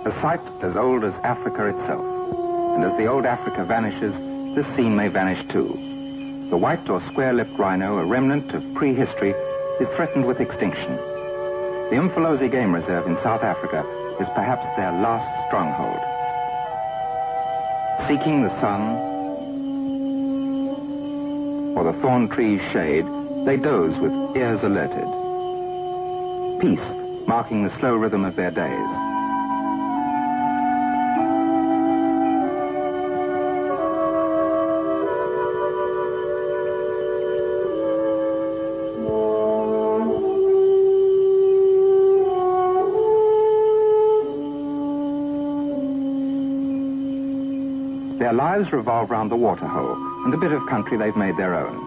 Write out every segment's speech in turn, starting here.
a site as old as Africa itself. And as the old Africa vanishes, this scene may vanish too. The white or square-lipped rhino, a remnant of prehistory, is threatened with extinction. The Umfolozi Game Reserve in South Africa is perhaps their last stronghold. Seeking the sun or the thorn tree's shade, they doze with ears alerted. Peace marking the slow rhythm of their days. Their lives revolve round the waterhole and a bit of country they've made their own.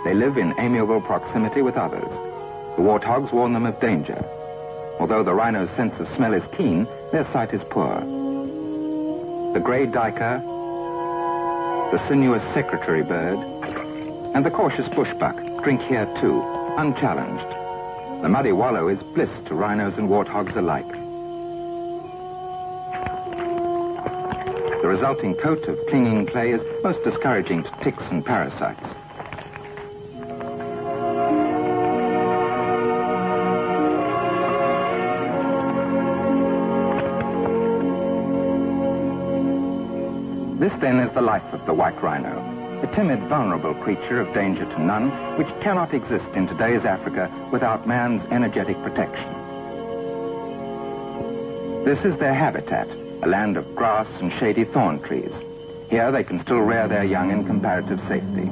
They live in amiable proximity with others. The warthogs warn them of danger. Although the rhino's sense of smell is keen, their sight is poor. The grey duiker, the sinuous secretary bird, and the cautious bushbuck drink here too, unchallenged. The muddy wallow is bliss to rhinos and warthogs alike. The resulting coat of clinging clay is most discouraging to ticks and parasites. This then is the life of the white rhino, a timid, vulnerable creature of danger to none, which cannot exist in today's Africa without man's energetic protection. This is their habitat, a land of grass and shady thorn trees. Here they can still rear their young in comparative safety.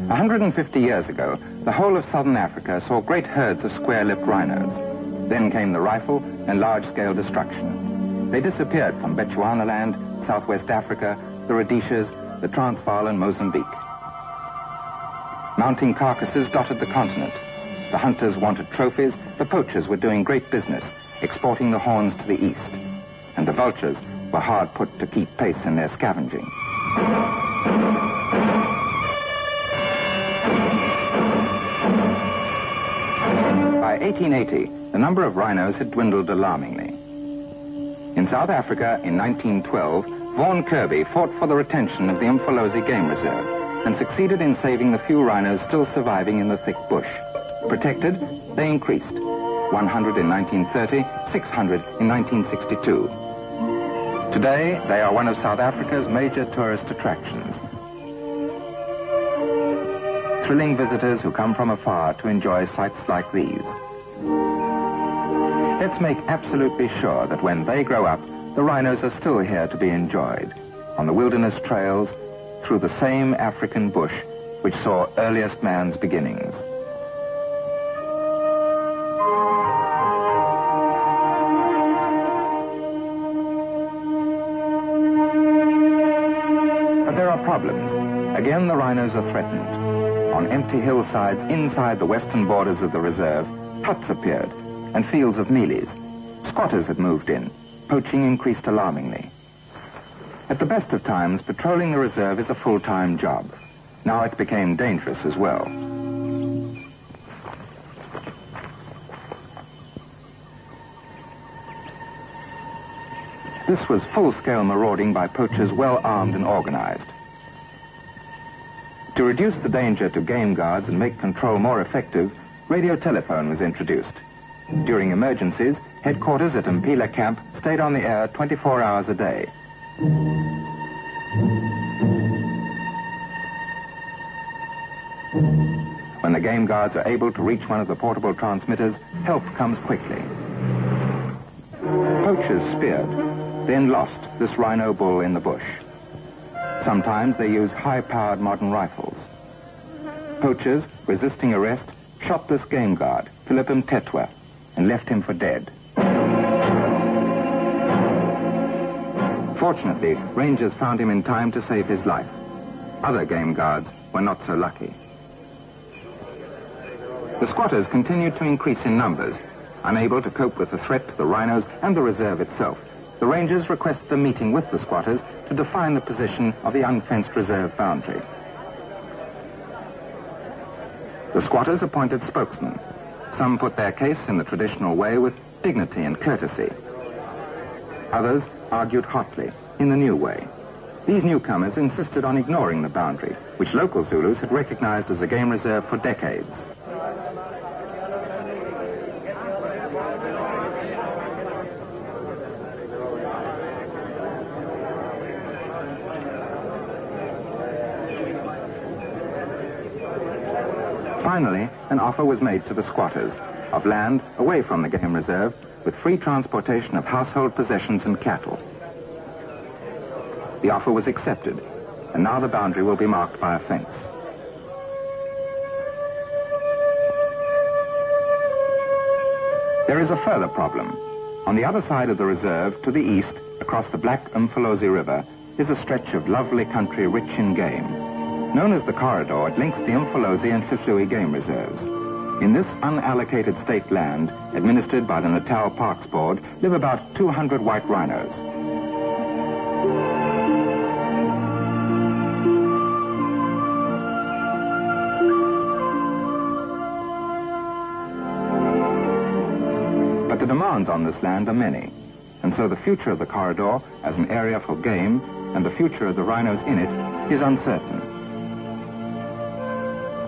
150 years ago, the whole of southern Africa saw great herds of square-lipped rhinos. Then came the rifle and large-scale destruction. They disappeared from Bechuanaland, Southwest Africa, the Rhodesias, the Transvaal and Mozambique. Mounting carcasses dotted the continent. The hunters wanted trophies, the poachers were doing great business, exporting the horns to the east. And the vultures were hard put to keep pace in their scavenging. By 1880, the number of rhinos had dwindled alarmingly. In South Africa in 1912, Vaughan Kirby fought for the retention of the Umfolozi Game Reserve and succeeded in saving the few rhinos still surviving in the thick bush. Protected, they increased. 100 in 1930, 600 in 1962. Today, they are one of South Africa's major tourist attractions. Thrilling visitors who come from afar to enjoy sights like these. Let's make absolutely sure that when they grow up, the rhinos are still here to be enjoyed, on the wilderness trails, through the same African bush which saw earliest man's beginnings. But there are problems. Again, the rhinos are threatened. On empty hillsides inside the western borders of the reserve, huts appeared, and fields of mealies. Squatters had moved in. Poaching increased alarmingly. At the best of times, patrolling the reserve is a full-time job. Now it became dangerous as well. This was full-scale marauding by poachers well armed and organized. To reduce the danger to game guards and make control more effective, radio telephone was introduced. During emergencies, headquarters at Mpila Camp stayed on the air 24 hours a day. When the game guards are able to reach one of the portable transmitters, help comes quickly. Poachers speared, then lost this rhino bull in the bush. Sometimes they use high-powered modern rifles. Poachers, resisting arrest, shot this game guard, Philip Mtetwa, and left him for dead. Fortunately, rangers found him in time to save his life. Other game guards were not so lucky. The squatters continued to increase in numbers. Unable to cope with the threat to the rhinos and the reserve itself, the rangers requested a meeting with the squatters to define the position of the unfenced reserve boundary. The squatters appointed spokesmen. Some put their case in the traditional way with dignity and courtesy. Others argued hotly in the new way. These newcomers insisted on ignoring the boundary, which local Zulus had recognized as a game reserve for decades. Finally, an offer was made to the squatters of land away from the game reserve with free transportation of household possessions and cattle. The offer was accepted, and now the boundary will be marked by a fence. There is a further problem. On the other side of the reserve, to the east, across the Black Umfolozi River, is a stretch of lovely country rich in game. Known as the corridor, it links the Umfolozi and Sisui game reserves. In this unallocated state land, administered by the Natal Parks Board, live about 200 white rhinos. But the demands on this land are many, and so the future of the corridor as an area for game and the future of the rhinos in it is uncertain.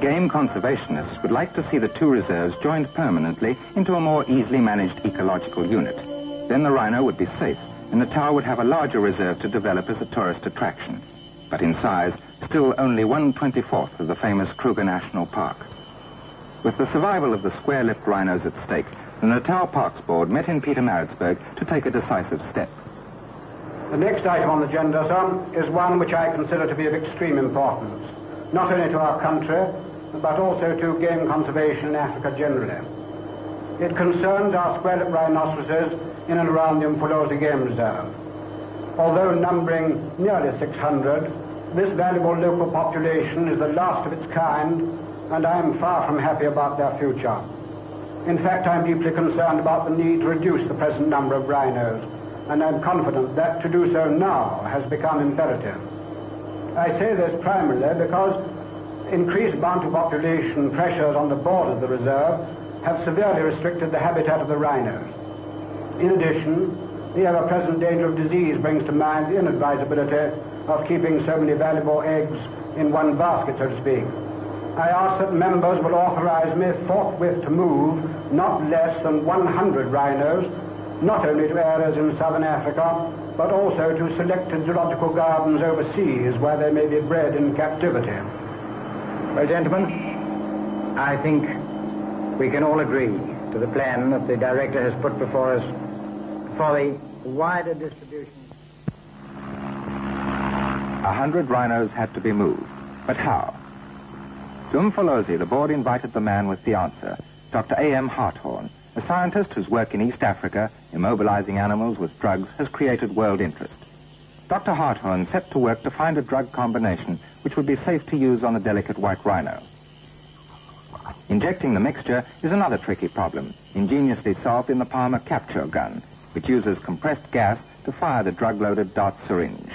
Game conservationists would like to see the two reserves joined permanently into a more easily managed ecological unit. Then the rhino would be safe, and Natal would have a larger reserve to develop as a tourist attraction. But in size, still only 1/24th of the famous Kruger National Park. With the survival of the square-lipped rhinos at stake, the Natal Parks Board met in Pietermaritzburg to take a decisive step. The next item on the agenda, sir, is one which I consider to be of extreme importance, not only to our country, but also to game conservation in Africa generally. It concerns our square-lipped rhinoceroses in and around the Umfolozi Game Reserve. Although numbering nearly 600, this valuable local population is the last of its kind, and I am far from happy about their future. In fact, I'm deeply concerned about the need to reduce the present number of rhinos, and I'm confident that to do so now has become imperative. I say this primarily because increased bounty population pressures on the borders of the reserve have severely restricted the habitat of the rhinos. In addition, the ever-present danger of disease brings to mind the inadvisability of keeping so many valuable eggs in one basket, so to speak. I ask that members will authorize me forthwith to move not less than 100 rhinos, not only to areas in southern Africa, but also to selected zoological gardens overseas where they may be bred in captivity. Well, gentlemen, I think we can all agree to the plan that the director has put before us for the wider distribution. 100 rhinos had to be moved. But how? To Umfolozi, the board invited the man with the answer, Dr. A.M. Harthorn, a scientist whose work in East Africa, immobilizing animals with drugs, has created world interest. Dr. Harthorn set to work to find a drug combination which would be safe to use on the delicate white rhino. Injecting the mixture is another tricky problem, ingeniously solved in the Palmer capture gun, which uses compressed gas to fire the drug-loaded dart syringe.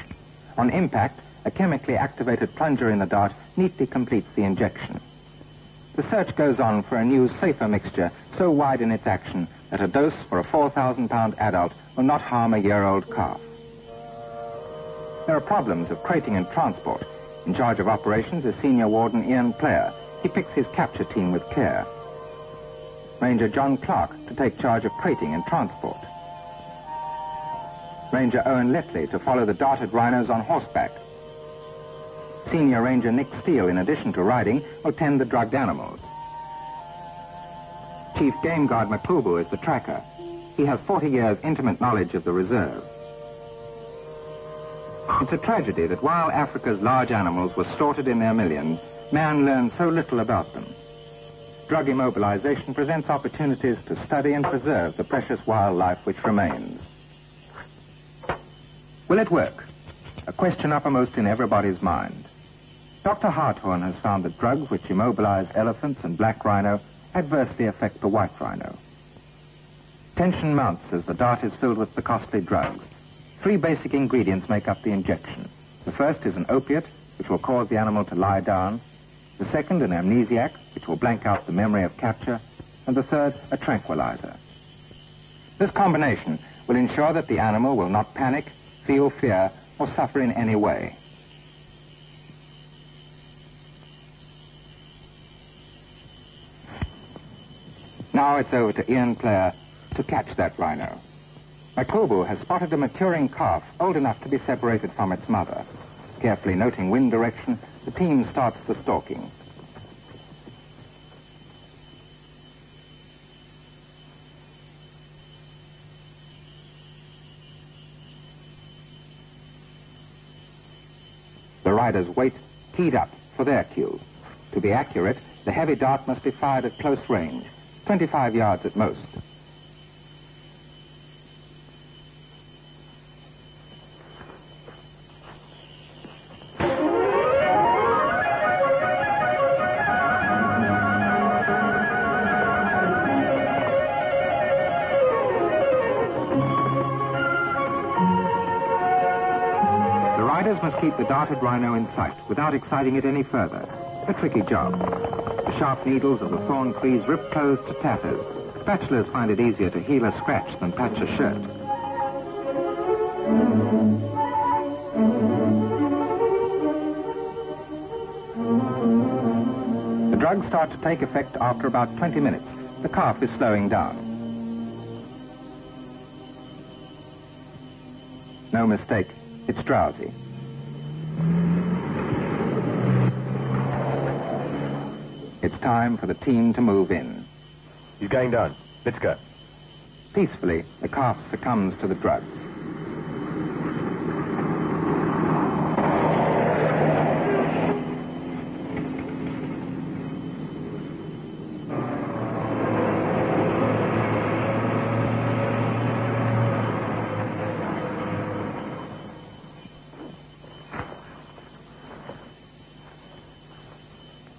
On impact, a chemically activated plunger in the dart neatly completes the injection. The search goes on for a new, safer mixture so wide in its action that a dose for a 4,000-pound adult will not harm a year-old calf. There are problems of crating and transport. In charge of operations is Senior Warden Ian Player. He picks his capture team with care. Ranger John Clark to take charge of crating and transport. Ranger Owen Letley to follow the darted rhinos on horseback. Senior Ranger Nick Steele, in addition to riding, will tend the drugged animals. Chief Game Guard Makubu is the tracker. He has 40 years' intimate knowledge of the reserve. It's a tragedy that while Africa's large animals were slaughtered in their millions, man learned so little about them. Drug immobilization presents opportunities to study and preserve the precious wildlife which remains. Will it work? A question uppermost in everybody's mind. Dr. Harthorn has found that drugs which immobilize elephants and black rhino adversely affect the white rhino. Tension mounts as the dart is filled with the costly drugs. 3 basic ingredients make up the injection. The first is an opiate, which will cause the animal to lie down. The second, an amnesiac, which will blank out the memory of capture. and the third a tranquilizer. This combination will ensure that the animal will not panic, feel fear, or suffer in any way. Now it's over to Ian Player to catch that rhino. Makubu has spotted a maturing calf old enough to be separated from its mother. Carefully noting wind direction, the team starts the stalking. The riders wait, teed up, for their cue. To be accurate, the heavy dart must be fired at close range, 25 yards at most. Must keep the darted rhino in sight without exciting it any further. A tricky job. The sharp needles of the thorn trees rip clothes to tatters. Bachelors find it easier to heal a scratch than patch a shirt. The drugs start to take effect after about 20 minutes. The calf is slowing down. No mistake, it's drowsy. It's time for the team to move in. He's going down. Let's go. Peacefully, the calf succumbs to the drugs.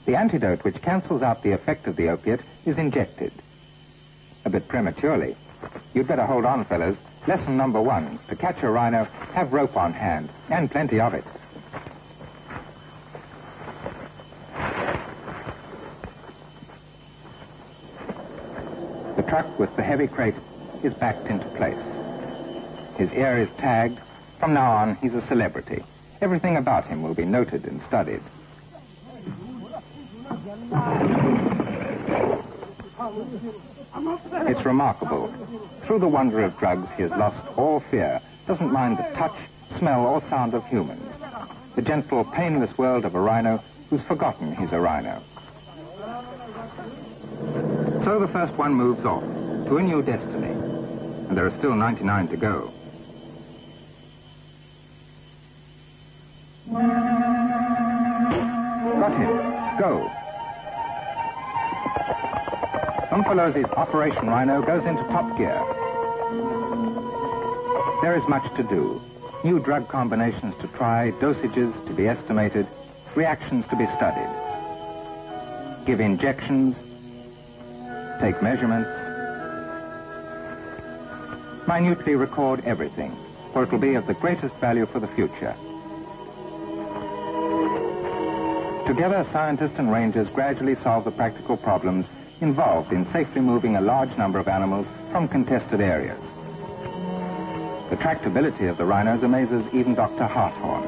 The antidote which cancels out the effect of the opiate is injected. A bit prematurely. You'd better hold on, fellas. Lesson number 1, to catch a rhino, have rope on hand, and plenty of it. The truck with the heavy crate is backed into place. His ear is tagged. From now on, he's a celebrity. Everything about him will be noted and studied. It's remarkable. Through the wonder of drugs, he has lost all fear, doesn't mind the touch, smell, or sound of humans. The gentle, painless world of a rhino who's forgotten he's a rhino. So the first one moves off to a new destiny, and there are still 99 to go. Got him. Go. Umfalosi's Operation Rhino goes into top gear. There is much to do. New drug combinations to try, dosages to be estimated, reactions to be studied. Give injections, take measurements, minutely record everything, for it will be of the greatest value for the future. Together, scientists and rangers gradually solve the practical problems involved in safely moving a large number of animals from contested areas. The tractability of the rhinos amazes even Dr. Harthorn.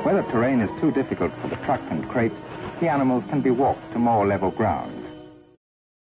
Where the terrain is too difficult for the truck and crate, the animals can be walked to more level ground.